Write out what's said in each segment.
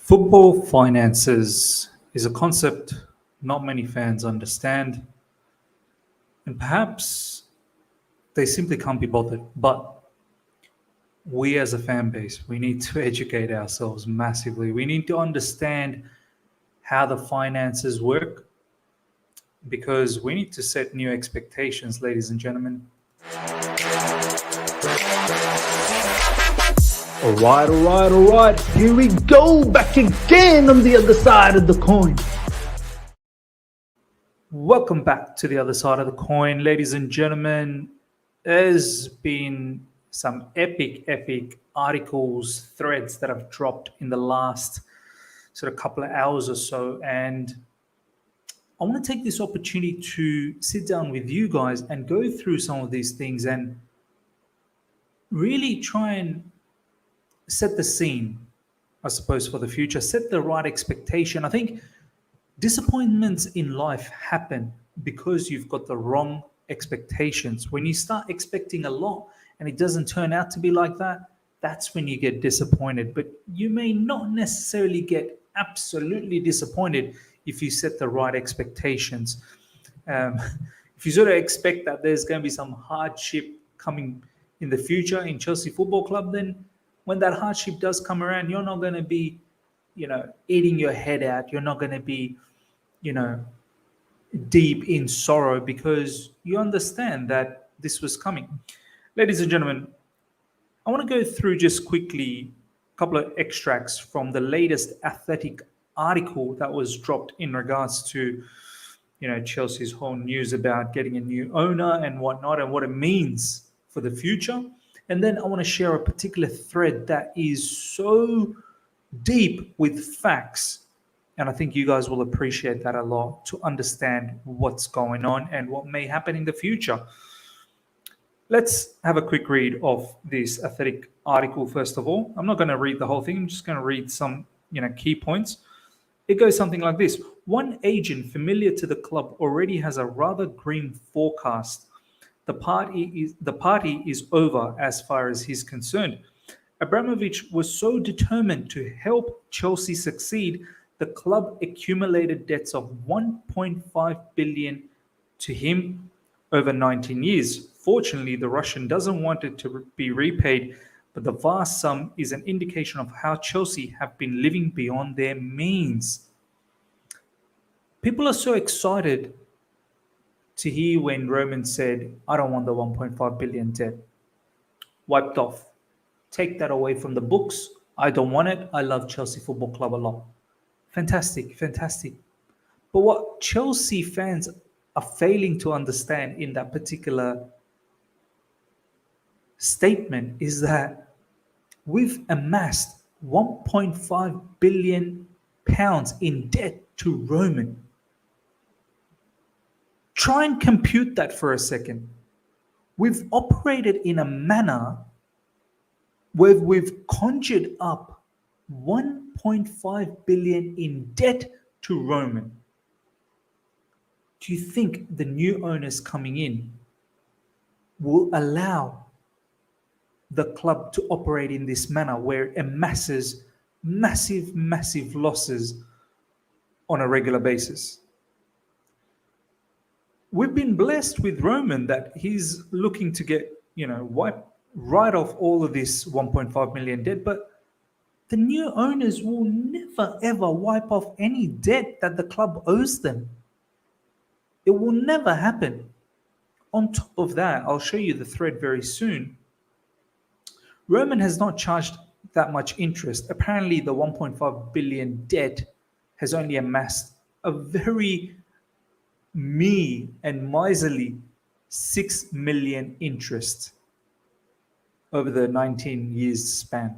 Football finances is a concept not many fans understand, and perhaps they simply can't be bothered. But we as a fan base, we need to educate ourselves massively. We need to understand how the finances work because we need to set new expectations, ladies and gentlemen. All right. Here we go, back again on the other side of the coin. Welcome back to the other side of the coin, ladies and gentlemen. There's been some epic articles, threads that have dropped in the last sort of couple of hours or so. And I want to take this opportunity to sit down with you guys and go through some of these things and really try and set the scene, I suppose, for the future, set the right expectation. I think disappointments in life happen because you've got the wrong expectations. When you start expecting a lot and it doesn't turn out to be like that, that's when you get disappointed. But you may not necessarily get absolutely disappointed if you set the right expectations. If you sort of expect that there's going to be some hardship coming in the future in Chelsea Football Club, then when that hardship does come around, you're not going to be, eating your head out. You're not going to be, deep in sorrow because you understand that this was coming. Ladies and gentlemen, I want to go through just quickly a couple of extracts from the latest Athletic article that was dropped in regards to, Chelsea's whole news about getting a new owner and whatnot and what it means for the future. And then I want to share a particular thread that is so deep with facts. And I think you guys will appreciate that a lot to understand what's going on and what may happen in the future. Let's have a quick read of this Athletic article, first of all. I'm not going to read the whole thing. I'm just going to read some, key points. It goes something like this. One agent familiar to the club already has a rather grim forecast. The party is over as far as he's concerned. Abramovich was so determined to help Chelsea succeed, the club accumulated debts of 1.5 billion to him over 19 years. Fortunately, the Russian doesn't want it to be repaid, but the vast sum is an indication of how Chelsea have been living beyond their means. People are so excited to hear when Roman said, I don't want the 1.5 billion debt. Wiped off. Take that away from the books. I don't want it. I love Chelsea Football Club a lot. Fantastic. But what Chelsea fans are failing to understand in that particular statement is that we've amassed 1.5 billion pounds in debt to Roman. Try and compute that for a second. We've operated in a manner where we've conjured up 1.5 billion in debt to Roman. Do you think the new owners coming in will allow the club to operate in this manner where it amasses massive losses on a regular basis? We've been blessed with Roman that he's looking to get, write off all of this 1.5 million debt, but the new owners will never ever wipe off any debt that the club owes them. It will never happen. On top of that, I'll show you the thread very soon. Roman has not charged that much interest. Apparently, the 1.5 billion debt has only amassed a very mean and miserly 6 million interest over the 19 years span.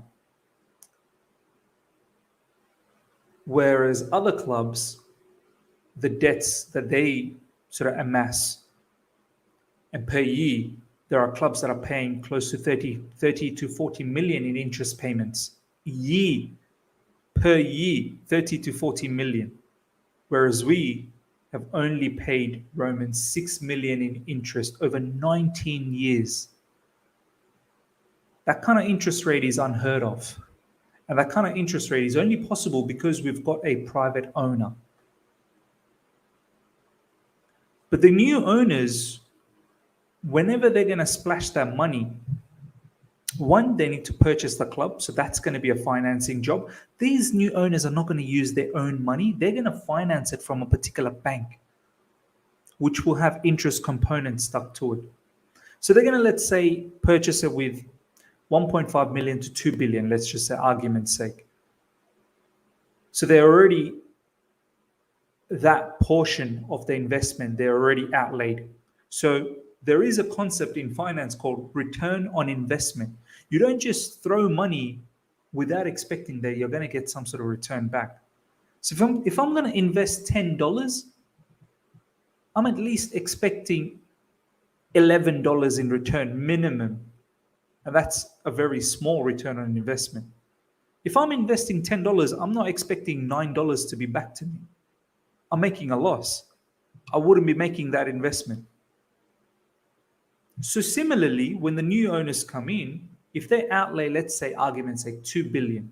Whereas other clubs, the debts that they sort of amass, and per year, there are clubs that are paying close to 30 to 40 million in interest payments. Per year, 30 to 40 million. Whereas we have only paid Roman 6 million in interest over 19 years. That kind of interest rate is unheard of. And that kind of interest rate is only possible because we've got a private owner. But the new owners, whenever they're going to splash that money, one, they need to purchase the club. So that's going to be a financing job. These new owners are not going to use their own money. They're going to finance it from a particular bank, which will have interest components stuck to it. So they're going to, let's say, purchase it with 1.5 million to 2 billion, let's just say, argument's sake. So they're already, that portion of the investment, they're already outlaid. So there is a concept in finance called return on investment. You don't just throw money without expecting that you're going to get some sort of return back. So if I'm going to invest $10, I'm at least expecting $11 in return minimum. And that's a very small return on investment. If I'm investing $10, I'm not expecting $9 to be back to me. I'm making a loss. I wouldn't be making that investment. So similarly, when the new owners come in, if they outlay, let's say, argument's sake, 2 billion,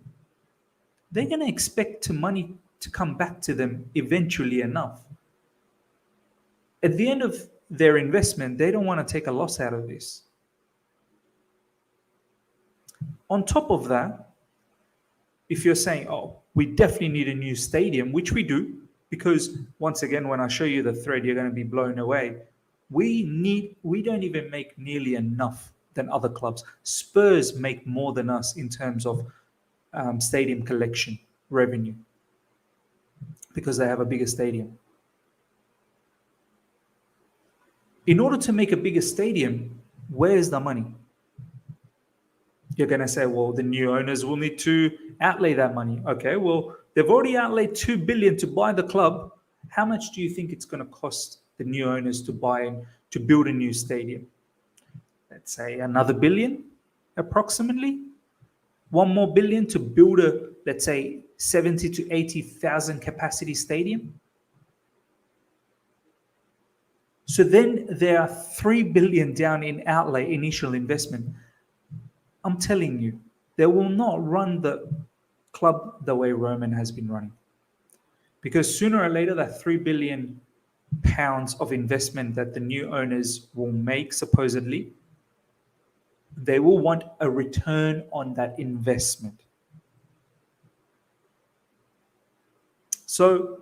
they're going to expect the money to come back to them eventually enough. At the end of their investment, they don't want to take a loss out of this. On top of that, if you're saying, oh, we definitely need a new stadium, which we do, because once again, when I show you the thread, you're going to be blown away. We don't even make nearly enough than other clubs. Spurs make more than us in terms of stadium collection revenue because they have a bigger stadium. In order to make a bigger stadium, where's the money? You're going to say, well, the new owners will need to outlay that money. Okay, well, they've already outlaid 2 billion to buy the club. How much do you think it's going to cost the new owners to build a new stadium? Let's say another billion, approximately. 1 more billion to build a, let's say, 70 to 80,000 capacity stadium. So then there are 3 billion down in outlay initial investment. I'm telling you, they will not run the club the way Roman has been running. Because sooner or later, that 3 billion pounds of investment that the new owners will make, supposedly, they will want a return on that investment. So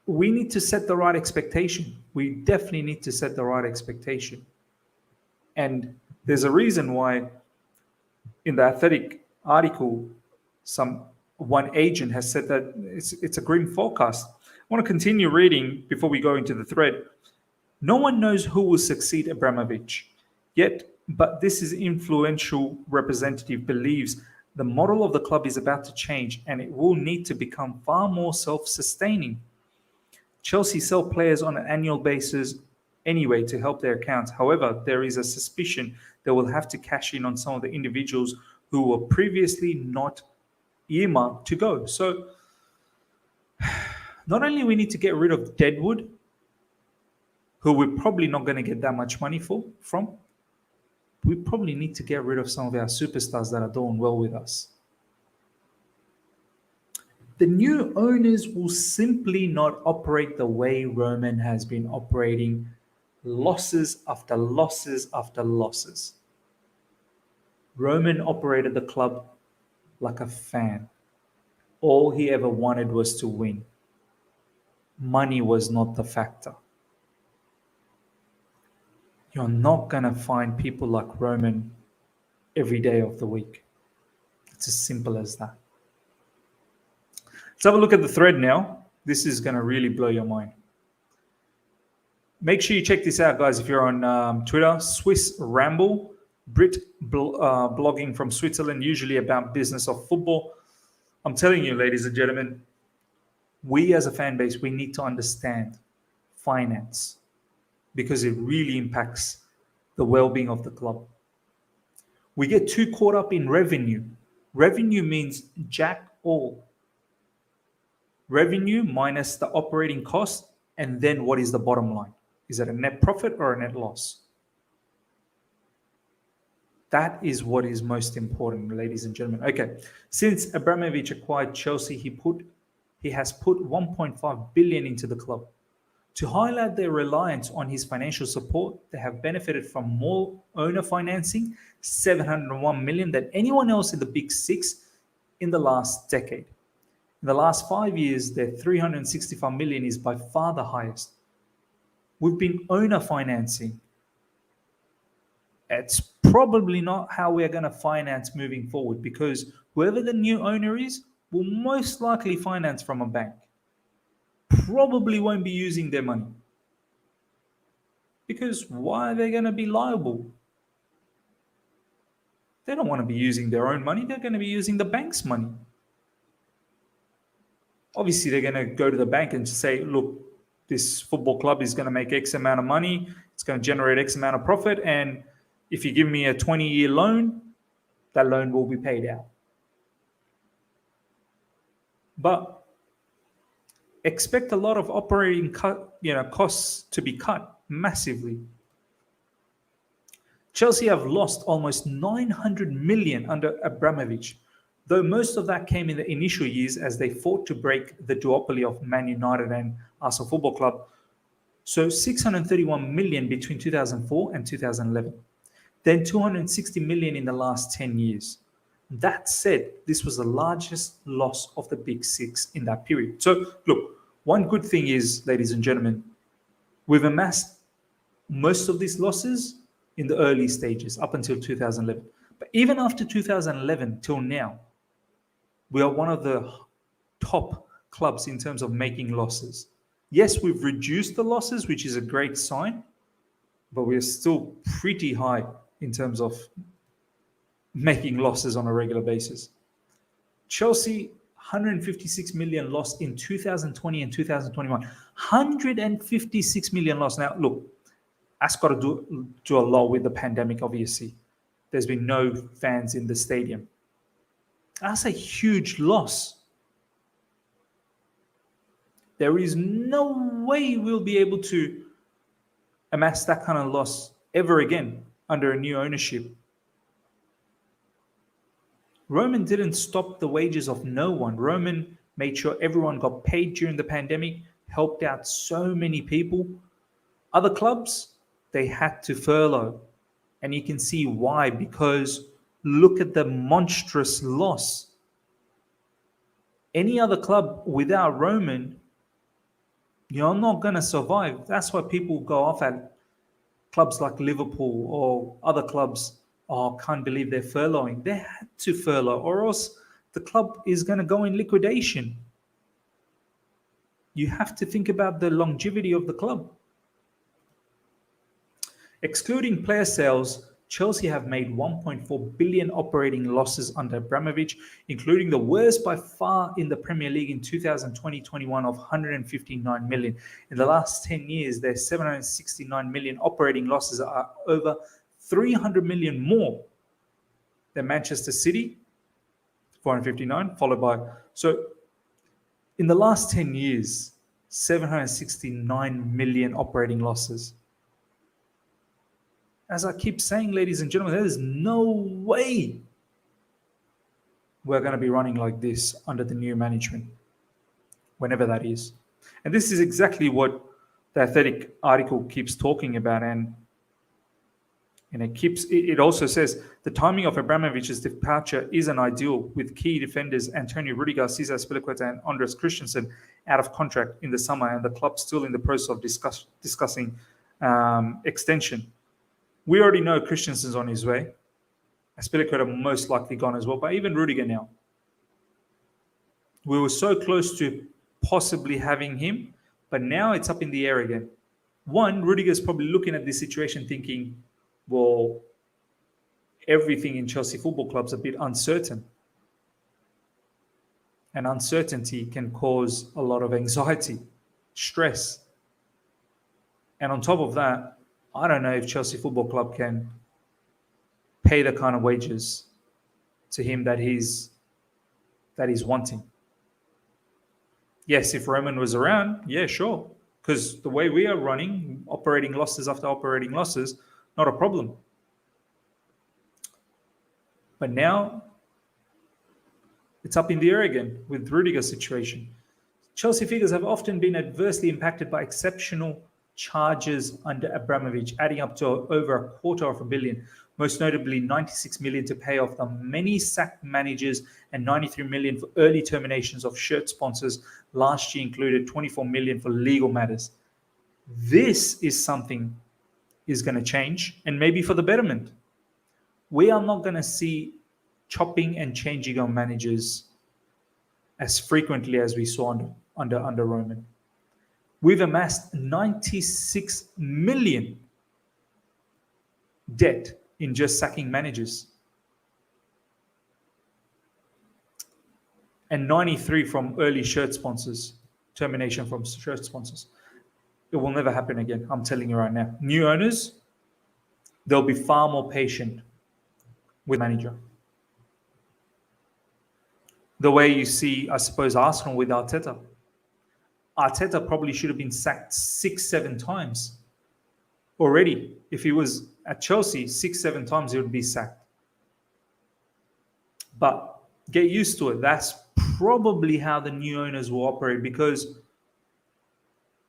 we need to set the right expectation. We definitely need to set the right expectation. And there's a reason why in the Athletic article, one agent has said that it's a grim forecast. I want to continue reading before we go into the thread. No one knows who will succeed Abramovich. But this is influential representative believes the model of the club is about to change and it will need to become far more self-sustaining. Chelsea sell players on an annual basis anyway to help their accounts. However, there is a suspicion they will have to cash in on some of the individuals who were previously not earmarked to go. So not only we need to get rid of Deadwood, who we're probably not going to get that much money from, we probably need to get rid of some of our superstars that are doing well with us. The new owners will simply not operate the way Roman has been operating, losses after losses after losses. Roman operated the club like a fan. All he ever wanted was to win. Money was not the factor. You're not going to find people like Roman every day of the week. It's as simple as that. Let's have a look at the thread now. This is going to really blow your mind. Make sure you check this out, guys, if you're on Twitter. Swiss Ramble, Brit blogging from Switzerland, usually about business of football. I'm telling you, ladies and gentlemen, we as a fan base, we need to understand finance because it really impacts the well-being of the club. We get too caught up in revenue. Revenue means jack all. Revenue minus the operating cost, and then what is the bottom line? Is it a net profit or a net loss? That is what is most important, ladies and gentlemen. Okay, since Abramovich acquired Chelsea, he has put 1.5 billion into the club. To highlight their reliance on his financial support, they have benefited from more owner financing, 701 million, than anyone else in the Big Six in the last decade. In the last 5 years, their 365 million is by far the highest. We've been owner financing. It's probably not how we're going to finance moving forward, because whoever the new owner is will most likely finance from a bank. Probably won't be using their money. Because why are they going to be liable? They don't want to be using their own money. They're going to be using the bank's money. Obviously, they're going to go to the bank and say, look, this football club is going to make X amount of money. It's going to generate X amount of profit. And if you give me a 20-year loan, that loan will be paid out. But expect a lot of operating costs to be cut massively. Chelsea have lost almost 900 million under Abramovich, though most of that came in the initial years as they fought to break the duopoly of Man United and Arsenal Football Club. So 631 million between 2004 and 2011. Then 260 million in the last 10 years. That said, this was the largest loss of the Big Six in that period. So look, one good thing is, ladies and gentlemen, we've amassed most of these losses in the early stages up until 2011. But even after 2011 till now, we are one of the top clubs in terms of making losses. Yes, we've reduced the losses, which is a great sign, but we're still pretty high in terms of making losses on a regular basis. Chelsea, 156 million loss in 2020 and 2021. 156 million loss. Now, look, that's got to do a lot with the pandemic, obviously. There's been no fans in the stadium. That's a huge loss. There is no way we'll be able to amass that kind of loss ever again under a new ownership. Roman didn't stop the wages of no one. Roman made sure everyone got paid during the pandemic, helped out so many people. Other clubs, they had to furlough. And you can see why, because look at the monstrous loss. Any other club without Roman, you're not going to survive. That's why people go off at clubs like Liverpool or other clubs. Oh, can't believe they're furloughing. They had to furlough, or else the club is going to go in liquidation. You have to think about the longevity of the club. Excluding player sales, Chelsea have made 1.4 billion operating losses under Abramovich, including the worst by far in the Premier League in 2020-21 of 159 million. In the last 10 years, their 769 million operating losses are over 300 million more than Manchester City, 459, followed by... So in the last 10 years, 769 million operating losses. As I keep saying, ladies and gentlemen, there is no way we're going to be running like this under the new management, whenever that is. And this is exactly what the Athletic article keeps talking about. And it also says the timing of Abramovich's departure isn't ideal, with key defenders Antonio Rudiger, Cesar Azpilicueta, and Andres Christensen out of contract in the summer, and the club still in the process of discussing extension. We already know Christensen's on his way. Azpilicueta most likely gone as well, but even Rudiger now. We were so close to possibly having him, but now it's up in the air again. One, Rudiger's probably looking at this situation thinking, well, everything in Chelsea Football Club's a bit uncertain. And uncertainty can cause a lot of anxiety, stress. And on top of that, I don't know if Chelsea Football Club can pay the kind of wages to him that he's wanting. Yes, if Roman was around, yeah, sure. Because the way we are running, operating losses after operating losses, not a problem. But now it's up in the air again with Rudiger's situation. Chelsea figures have often been adversely impacted by exceptional charges under Abramovich, adding up to over $250 million, most notably 96 million to pay off the many sacked managers and 93 million for early terminations of shirt sponsors. Last year included 24 million for legal matters. This is something is going to change, and maybe for the betterment. We are not going to see chopping and changing of managers as frequently as we saw under Roman. We've amassed 96 million debt in just sacking managers, and 93 from early shirt sponsors, termination from shirt sponsors. It will never happen again. I'm telling you right now. New owners, they'll be far more patient with manager. The way you see, I suppose, Arsenal with Arteta. Arteta probably should have been sacked 6-7 times already. If he was at Chelsea, 6-7 times he would be sacked. But get used to it. That's probably how the new owners will operate, because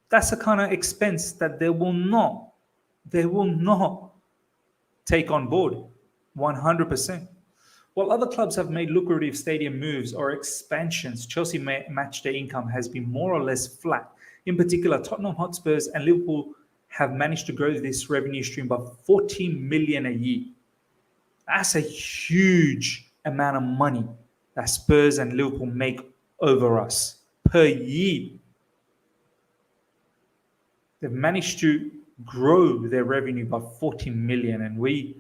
that's a kind of expense that they will not take on board 100%. While other clubs have made lucrative stadium moves or expansions, Chelsea matchday income has been more or less flat. In particular, Tottenham Hotspurs and Liverpool have managed to grow this revenue stream by 14 million a year. That's a huge amount of money that Spurs and Liverpool make over us per year. They've managed to grow their revenue by 14 million, and we,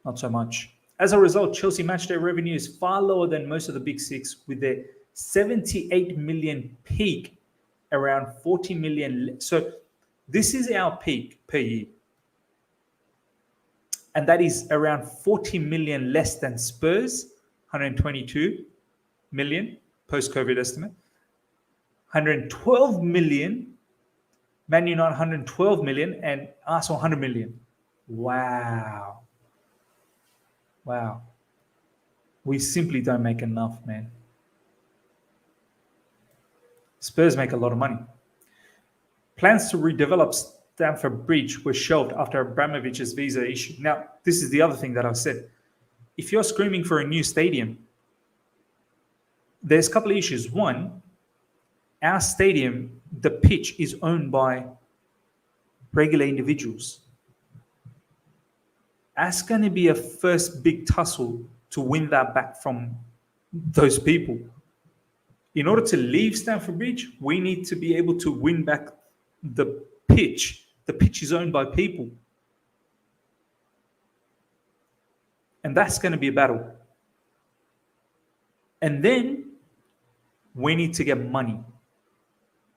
not so much. As a result, Chelsea matchday revenue is far lower than most of the big six, with their 78 million peak around 40 million. So this is our peak per year. And that is around 40 million less than Spurs, 122 million post-COVID estimate. 112 million, Man United 112 million, and Arsenal 100 million. Wow. We simply don't make enough, man. Spurs make a lot of money. Plans to redevelop Stamford Bridge were shelved after Abramovich's visa issue. Now, this is the other thing that I've said. If you're screaming for a new stadium, there's a couple of issues. One, our stadium, the pitch is owned by regular individuals. That's going to be a first big tussle to win that back from those people. In order to leave Stamford Bridge, we need to be able to win back the pitch. The pitch is owned by people. And that's going to be a battle. And then we need to get money.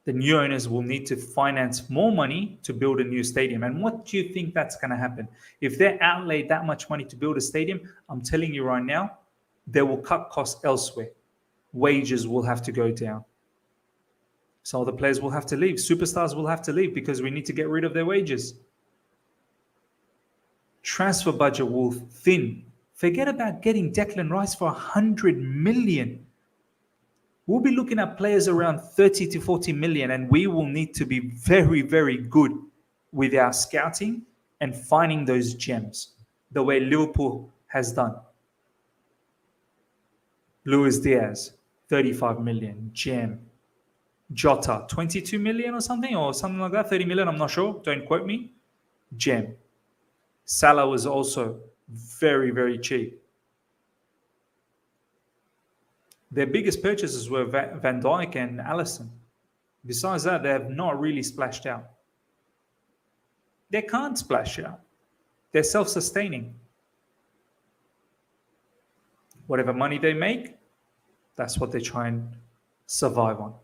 The new owners will need to finance more money to build a new stadium. And what do you think that's going to happen? If they outlay that much money to build a stadium, I'm telling you right now, they will cut costs elsewhere. Wages will have to go down. Some of the players will have to leave. Superstars will have to leave because we need to get rid of their wages. Transfer budget will thin. Forget about getting Declan Rice for 100 million. We'll be looking at players around 30 to 40 million, and we will need to be very, very good with our scouting and finding those gems, the way Liverpool has done. Luis Diaz, 35 million, gem. Jota, 22 million or something like that, 30 million, I'm not sure, don't quote me, gem. Salah was also very, very cheap. Their biggest purchases were Van Dijk and Alisson. Besides that, they have not really splashed out. They can't splash out. They're self-sustaining. Whatever money they make, that's what they try and survive on.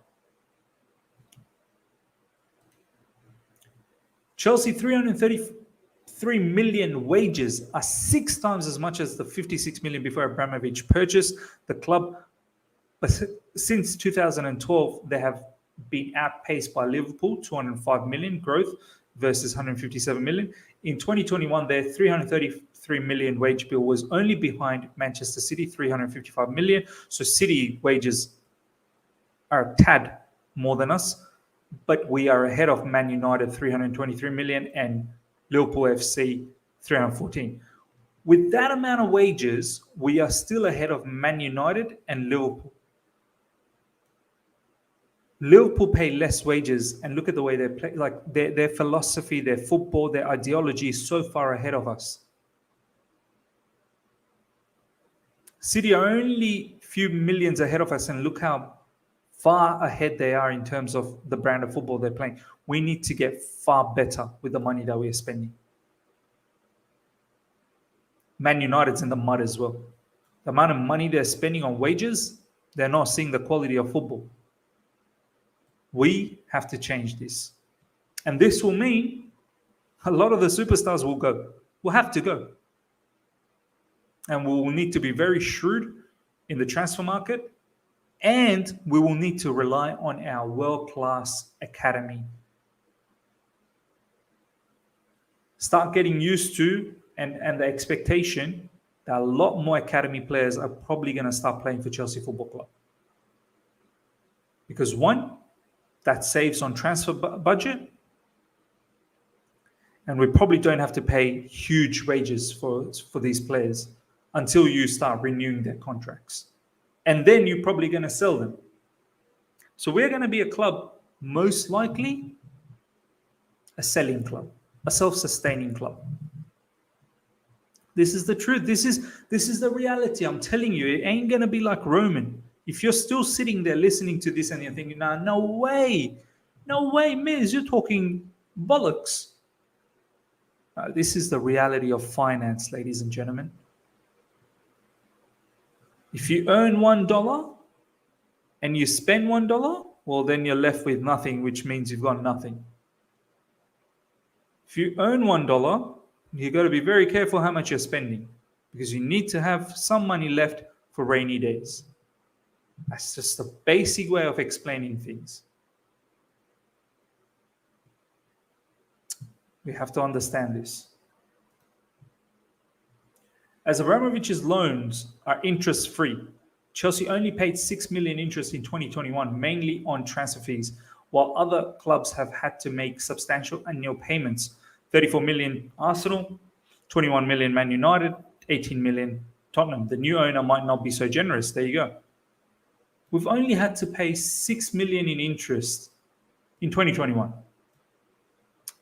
Chelsea 333 million wages are 6 times as much as the 56 million before Abramovich purchased the club. But since 2012, they have been outpaced by Liverpool, 205 million growth versus 157 million. In 2021, they're 333 3 million wage bill was only behind Manchester City, 355 million. So City wages are a tad more than us, but we are ahead of Man United, 323 million, and Liverpool FC, 314. With that amount of wages, we are still ahead of Man United and Liverpool. Liverpool pay less wages, and look at the way they play. Like their philosophy, their football, their ideology is so far ahead of us. City are only a few millions ahead of us, and look how far ahead they are in terms of the brand of football they're playing. We need to get far better with the money that we are spending. Man United's in the mud as well. The amount of money they're spending on wages, they're not seeing the quality of football. We have to change this. And this will mean a lot of the superstars will go. Will have to go. And we will need to be very shrewd in the transfer market. And we will need to rely on our world-class academy. Start getting used to and the expectation that a lot more academy players are probably going to start playing for Chelsea Football Club. Because one, that saves on transfer budget. And we probably don't have to pay huge wages for these players until you start renewing their contracts. And then you're probably going to sell them. So we're going to be a club, most likely a selling club, a self-sustaining club. This is the truth. This is the reality. I'm telling you, it ain't going to be like Roman. If you're still sitting there listening to this and you're thinking, nah, no way, Miz, you're talking bollocks. This is the reality of finance, ladies and gentlemen. If you earn $1 and you spend $1, well, then you're left with nothing, which means you've got nothing. If you earn $1, you've got to be very careful how much you're spending, because you need to have some money left for rainy days. That's just the basic way of explaining things. We have to understand this. As Abramovich's loans are interest-free, Chelsea only paid 6 million interest in 2021, mainly on transfer fees, while other clubs have had to make substantial annual payments. 34 million Arsenal, 21 million Man United, 18 million Tottenham. The new owner might not be so generous. There you go. We've only had to pay 6 million in interest in 2021.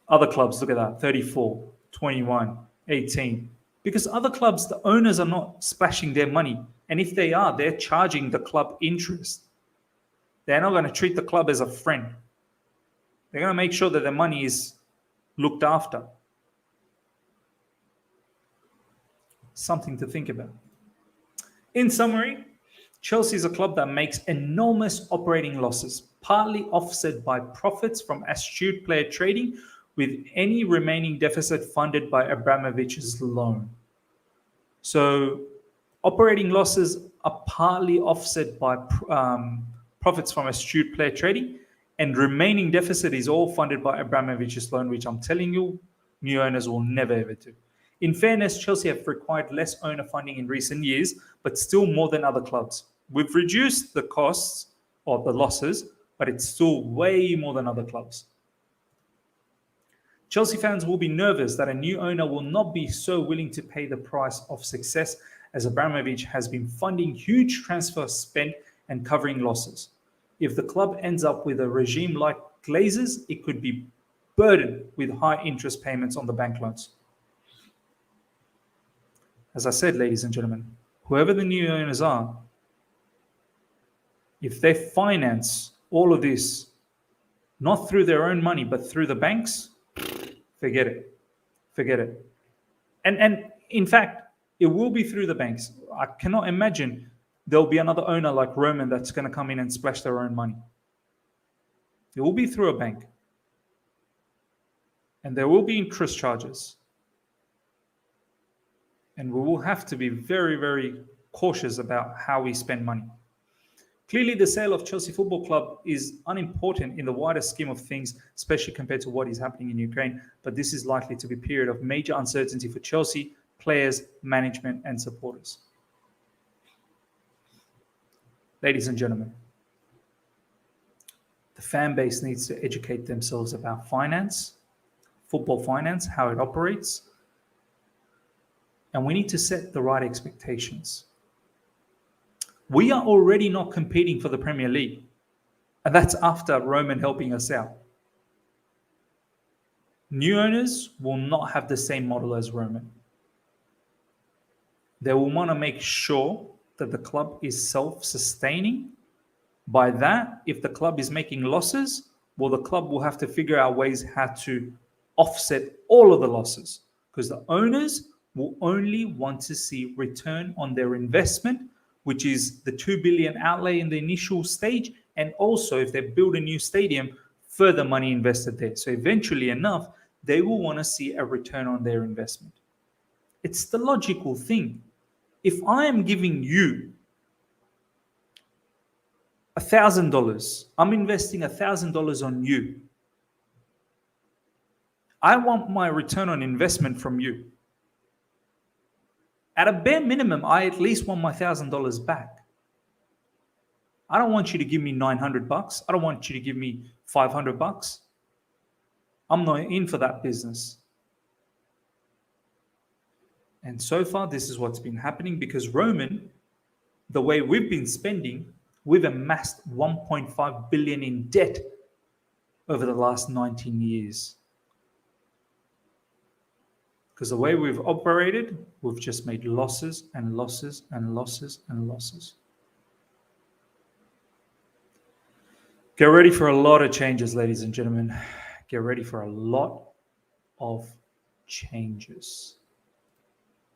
Other clubs, look at that, 34, 21, 18. Because other clubs, the owners are not splashing their money. And if they are, they're charging the club interest. They're not going to treat the club as a friend. They're going to make sure that their money is looked after. Something to think about. In summary, Chelsea is a club that makes enormous operating losses, partly offset by profits from astute player trading, with any remaining deficit funded by Abramovich's loan. So operating losses are partly offset by profits from astute player trading, and remaining deficit is all funded by Abramovich's loan, which I'm telling you, new owners will never ever do. In fairness, Chelsea have required less owner funding in recent years, but still more than other clubs. We've reduced the costs or the losses, but it's still way more than other clubs. Chelsea fans will be nervous that a new owner will not be so willing to pay the price of success, as Abramovich has been funding huge transfer spend and covering losses. If the club ends up with a regime like Glazers, it could be burdened with high interest payments on the bank loans. As I said, ladies and gentlemen, whoever the new owners are, if they finance all of this, not through their own money, but through the banks, forget it. Forget it. And in fact, it will be through the banks. I cannot imagine there'll be another owner like Roman that's going to come in and splash their own money. It will be through a bank. And there will be interest charges. And we will have to be very, very cautious about how we spend money. Clearly, the sale of Chelsea Football Club is unimportant in the wider scheme of things, especially compared to what is happening in Ukraine. But this is likely to be a period of major uncertainty for Chelsea, players, management, and supporters. Ladies and gentlemen, the fan base needs to educate themselves about finance, football finance, how it operates, and we need to set the right expectations. We are already not competing for the Premier League, and that's after Roman helping us out. New owners will not have the same model as Roman. They will want to make sure that the club is self-sustaining. By that, if the club is making losses, well, the club will have to figure out ways how to offset all of the losses, because the owners will only want to see return on their investment, which is the 2 billion outlay in the initial stage, and also if they build a new stadium, further money invested there. So eventually enough, they will want to see a return on their investment. It's the logical thing. If I am giving you $1,000, I'm investing $1,000 on you. I want my return on investment from you. At a bare minimum, I at least want my $1,000 back. I don't want you to give me $900. I don't want you to give me $500. I'm not in for that business. And so far, this is what's been happening because Roman, the way we've been spending, we've amassed 1.5 billion in debt over the last 19 years. Because the way we've operated, we've just made losses and losses and losses and losses. Get ready for a lot of changes, ladies and gentlemen. Get ready for a lot of changes.